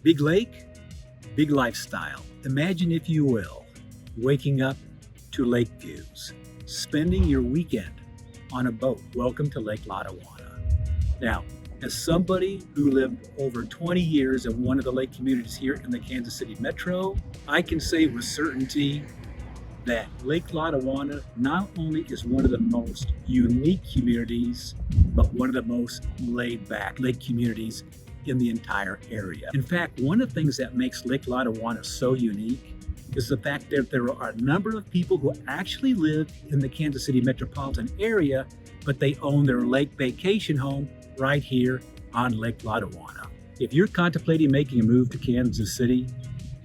Big lake, big lifestyle. Imagine, if you will, waking up to lake views, spending your weekend on a boat. Welcome to Lake Lotawana. Now, as somebody who lived over 20 years in one of the lake communities here in the Kansas City Metro, I can say with certainty that Lake Lotawana not only is one of the most unique communities, but one of the most laid-back lake communities in the entire area. In fact, one of the things that makes Lake Lotawana so unique is the fact that there are a number of people who actually live in the Kansas City metropolitan area, but they own their lake vacation home right here on Lake Lotawana. If you're contemplating making a move to Kansas City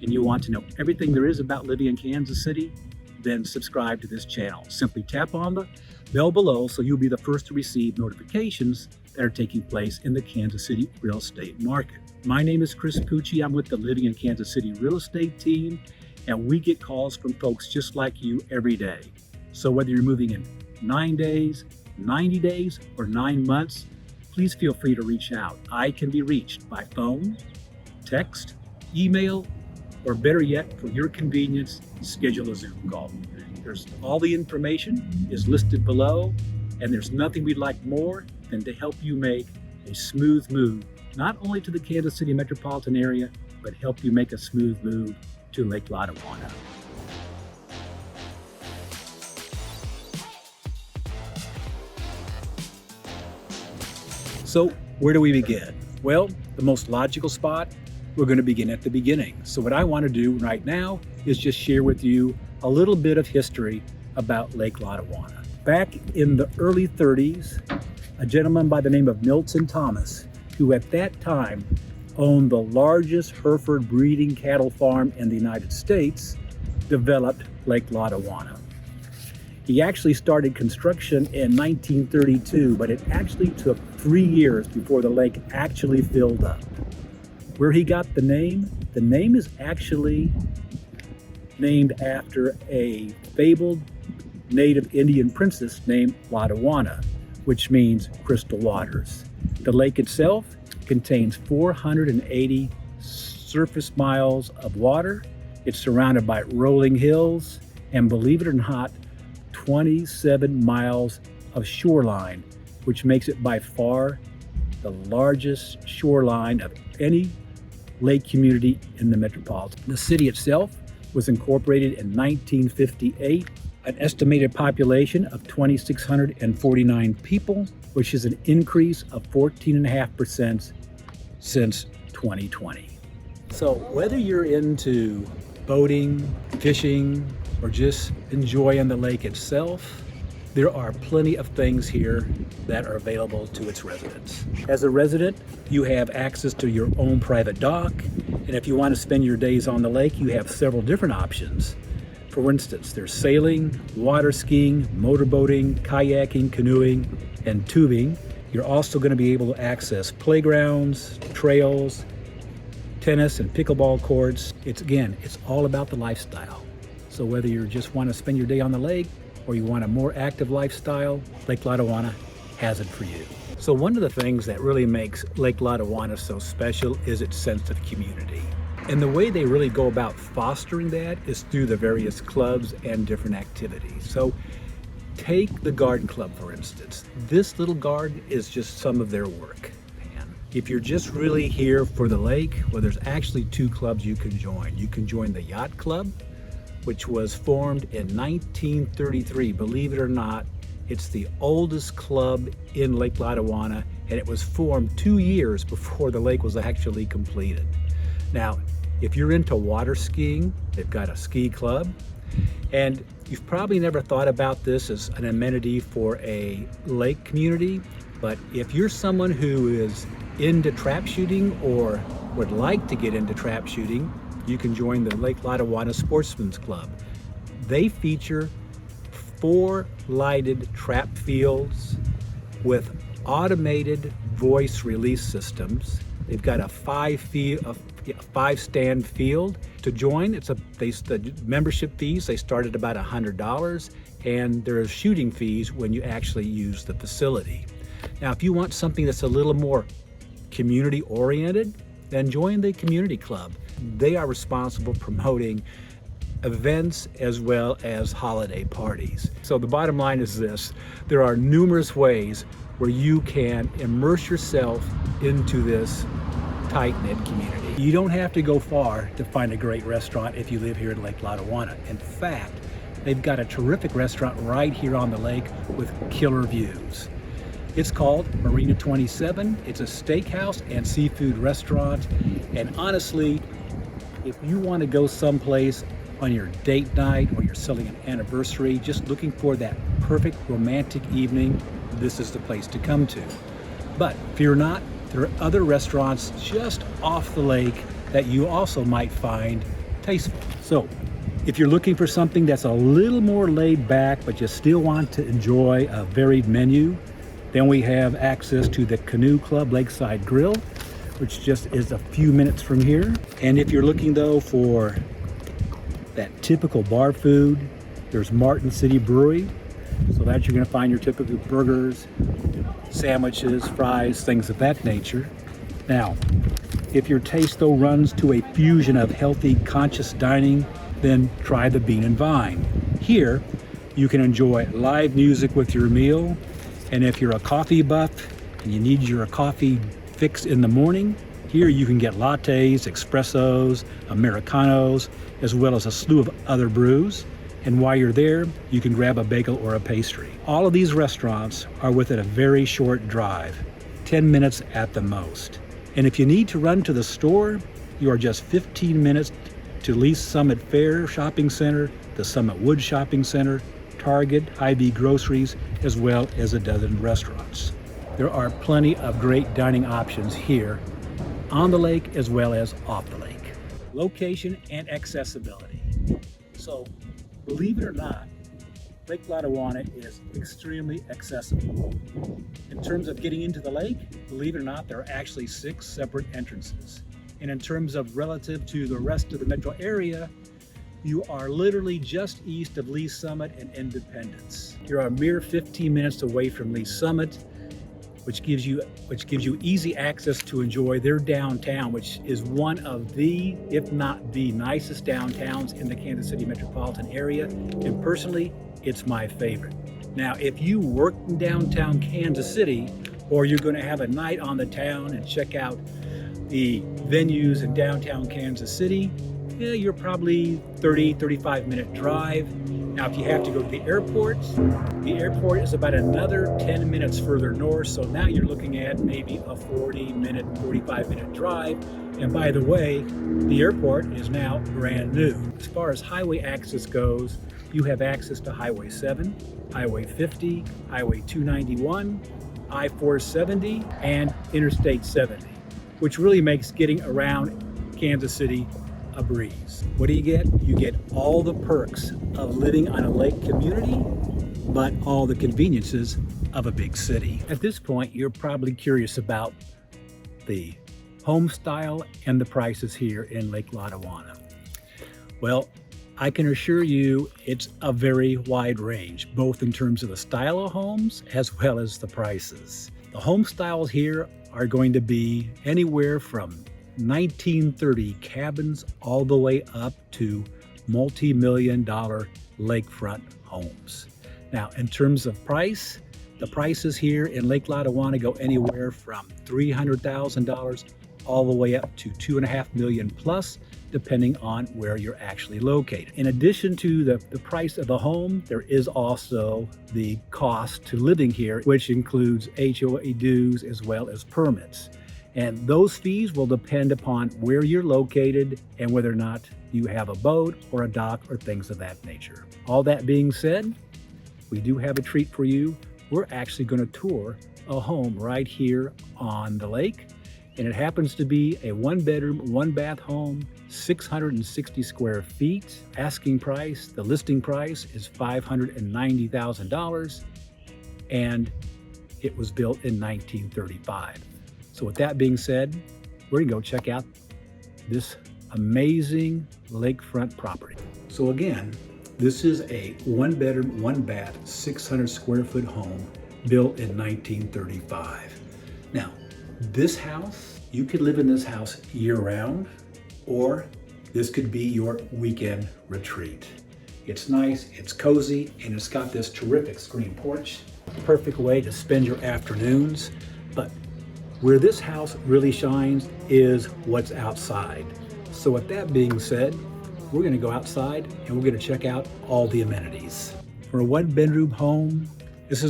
and you want to know everything there is about living in Kansas City, then subscribe to this channel. Simply tap on the bell below so you'll be the first to receive notifications that are taking place in the Kansas City real estate market. My name is Chris Pucci. I'm with the Living in Kansas City real estate team, and we get calls from folks just like you every day. So whether you're moving in 9 days, 90 days, or 9 months, please feel free to reach out. I can be reached by phone, text, email, or better yet, for your convenience, schedule a Zoom call. There's all the information is listed below, and there's nothing we'd like more than to help you make a smooth move, not only to the Kansas City metropolitan area, but help you make a smooth move to Lake Lotawana. So where do we begin? Well, the most logical spot, we're going to begin at the beginning. So what I want to do right now is just share with you a little bit of history about Lake Lotawana. Back in the early 30s, a gentleman by the name of Milton Thomas, who at that time owned the largest Hereford breeding cattle farm in the United States, developed Lake Lotawana. He actually started construction in 1932, but it actually took 3 years before the lake actually filled up. Where he got the name is actually named after a fabled native Indian princess named Lotawana, which means crystal waters. The lake itself contains 480 surface miles of water. It's surrounded by rolling hills, and believe it or not, 27 miles of shoreline, which makes it by far the largest shoreline of any lake community in the metropolitan. The city itself was incorporated in 1958, an estimated population of 2,649 people, which is an increase of 14.5% since 2020. So whether you're into boating, fishing, or just enjoying the lake itself, there are plenty of things here that are available to its residents. As a resident, you have access to your own private dock, and if you want to spend your days on the lake, you have several different options. For instance, there's sailing, water skiing, motorboating, kayaking, canoeing, and tubing. You're also going to be able to access playgrounds, trails, tennis and pickleball courts. It's all about the lifestyle. So whether you just want to spend your day on the lake or you want a more active lifestyle, Lake Lotawana has it for you. So one of the things that really makes Lake Lotawana so special is its sense of community. And the way they really go about fostering that is through the various clubs and different activities. So take the garden club, for instance. This little garden is just some of their work. If you're just really here for the lake, well, there's actually 2 clubs you can join. You can join the Yacht Club, which was formed in 1933. Believe it or not, it's the oldest club in Lake Lotawana, and it was formed 2 years before the lake was actually completed. Now, if you're into water skiing, they've got a ski club, and you've probably never thought about this as an amenity for a lake community, but if you're someone who is into trap shooting or would like to get into trap shooting, you can join the Lake Lotawana Sportsman's Club. They feature 4 lighted trap fields with automated voice release systems. They've got a 5-stand field. To join, the membership fees, they start at about $100, and there are shooting fees when you actually use the facility. Now, if you want something that's a little more community oriented, then join the community club. They are responsible for promoting events as well as holiday parties. So the bottom line is this: there are numerous ways where you can immerse yourself into this tight-knit community. You don't have to go far to find a great restaurant if you live here in Lake Lotawana. In fact, they've got a terrific restaurant right here on the lake with killer views. It's called Marina 27. It's a steakhouse and seafood restaurant. And honestly, if you want to go someplace on your date night or you're celebrating an anniversary, just looking for that perfect romantic evening, this is the place to come to. But fear not, there are other restaurants just off the lake that you also might find tasteful. So if you're looking for something that's a little more laid back, but you still want to enjoy a varied menu, then we have access to the Canoe Club Lakeside Grill, which just is a few minutes from here. And if you're looking though for that typical bar food, there's Martin City Brewery. So that you're gonna find your typical burgers, sandwiches, fries, things of that nature. Now, if your taste though runs to a fusion of healthy, conscious dining, then try the Bean and Vine. Here, you can enjoy live music with your meal. And if you're a coffee buff and you need your coffee fix in the morning, here you can get lattes, espressos, Americanos, as well as a slew of other brews. And while you're there, you can grab a bagel or a pastry. All of these restaurants are within a very short drive, 10 minutes at the most. And if you need to run to the store, you are just 15 minutes to Lee's Summit Fair Shopping Center, the Summit Wood Shopping Center, Target, Hy-Vee Groceries, as well as a dozen restaurants. There are plenty of great dining options here on the lake as well as off the lake. Location and accessibility. So, believe it or not, Lake Lotawana is extremely accessible. In terms of getting into the lake, believe it or not, there are actually 6 separate entrances. And in terms of relative to the rest of the metro area, you are literally just east of Lee's Summit and Independence. You're a mere 15 minutes away from Lee's Summit, which gives you easy access to enjoy their downtown, which is one of the, if not the nicest downtowns in the Kansas City metropolitan area. And personally, it's my favorite. Now, if you work in downtown Kansas City, or you're going to have a night on the town and check out the venues in downtown Kansas City, yeah, you're probably 35 minute drive. Now, if you have to go to the airport is about another 10 minutes further north. So now you're looking at maybe a 45 minute drive. And by the way, the airport is now brand new. As far as highway access goes, you have access to Highway 7, Highway 50, Highway 291, I-470, and Interstate 70, which really makes getting around Kansas City a breeze. What do? You get all the perks of living on a lake community, but all the conveniences of a big city. At this point, you're probably curious about the home style and the prices here in Lake Lotawana. Well, I can assure you it's a very wide range, both in terms of the style of homes as well as the prices. The home styles here are going to be anywhere from 1930 cabins all the way up to multi-million-dollar lakefront homes. Now, in terms of price, the prices here in Lake Lotawana go anywhere from $300,000 all the way up to $2.5 million plus, depending on where you're actually located. In addition to the price of the home, there is also the cost to living here, which includes HOA dues as well as permits. And those fees will depend upon where you're located and whether or not you have a boat or a dock or things of that nature. All that being said, we do have a treat for you. We're actually going to tour a home right here on the lake. And it happens to be a 1-bedroom, 1-bath home, 660 square feet. Asking price, the listing price is $590,000. And it was built in 1935. So with that being said, we're gonna go check out this amazing lakefront property. So again, this is a 1-bedroom, 1-bath, 600 square foot home built in 1935. Now, this house You could live in this house year-round, or this could be your weekend retreat. It's nice, it's cozy, and it's got this terrific screen porch. Perfect way to spend your afternoons. But where this house really shines is what's outside. So with that being said, we're gonna go outside and we're gonna check out all the amenities. For a one-bedroom home, it's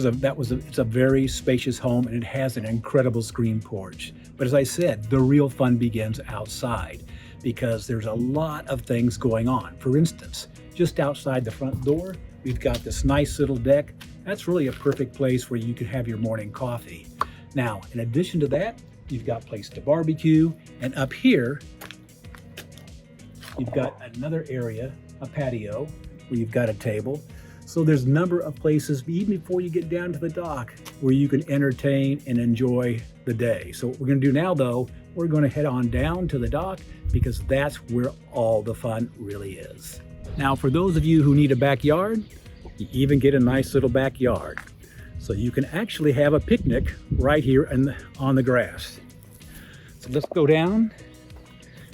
a very spacious home, and it has an incredible screen porch. But as I said, the real fun begins outside because there's a lot of things going on. For instance, just outside the front door, we've got this nice little deck. That's really a perfect place where you can have your morning coffee. Now, in addition to that, you've got a place to barbecue, and up here, you've got another area, a patio, where you've got a table. So there's a number of places, even before you get down to the dock, where you can entertain and enjoy the day. So what we're gonna do now though, we're gonna head on down to the dock because that's where all the fun really is. Now, for those of you who need a backyard, you even get a nice little backyard. So you can actually have a picnic right here on the grass. So let's go down,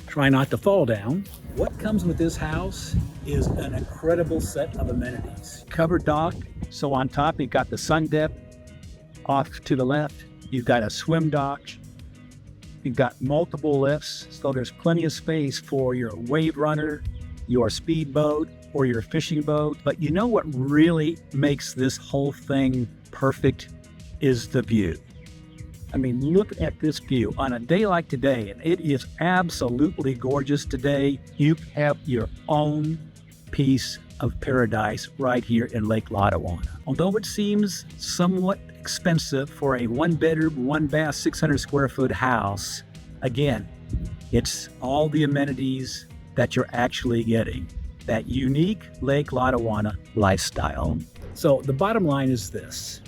try not to fall down. What comes with this house is an incredible set of amenities. Covered dock, so on top you've got the sun deck. Off to the left, you've got a swim dock. You've got multiple lifts, so there's plenty of space for your wave runner, your speedboat, or your fishing boat. But you know what really makes this whole thing perfect is the view. I mean, look at this view. On a day like today, and it is absolutely gorgeous today, you have your own piece of paradise right here in Lake Lotawana. Although it seems somewhat expensive for a one-bedroom, one-bath, 600 square foot house, again, it's all the amenities that you're actually getting. That unique Lake Lotawana lifestyle. So the bottom line is this.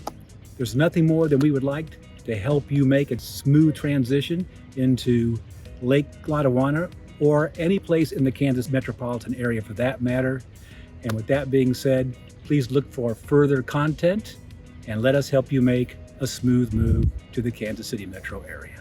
There's nothing more than we would like to help you make a smooth transition into Lake Lotawana or any place in the Kansas metropolitan area for that matter. And with that being said, please look for further content and let us help you make a smooth move to the Kansas City metro area.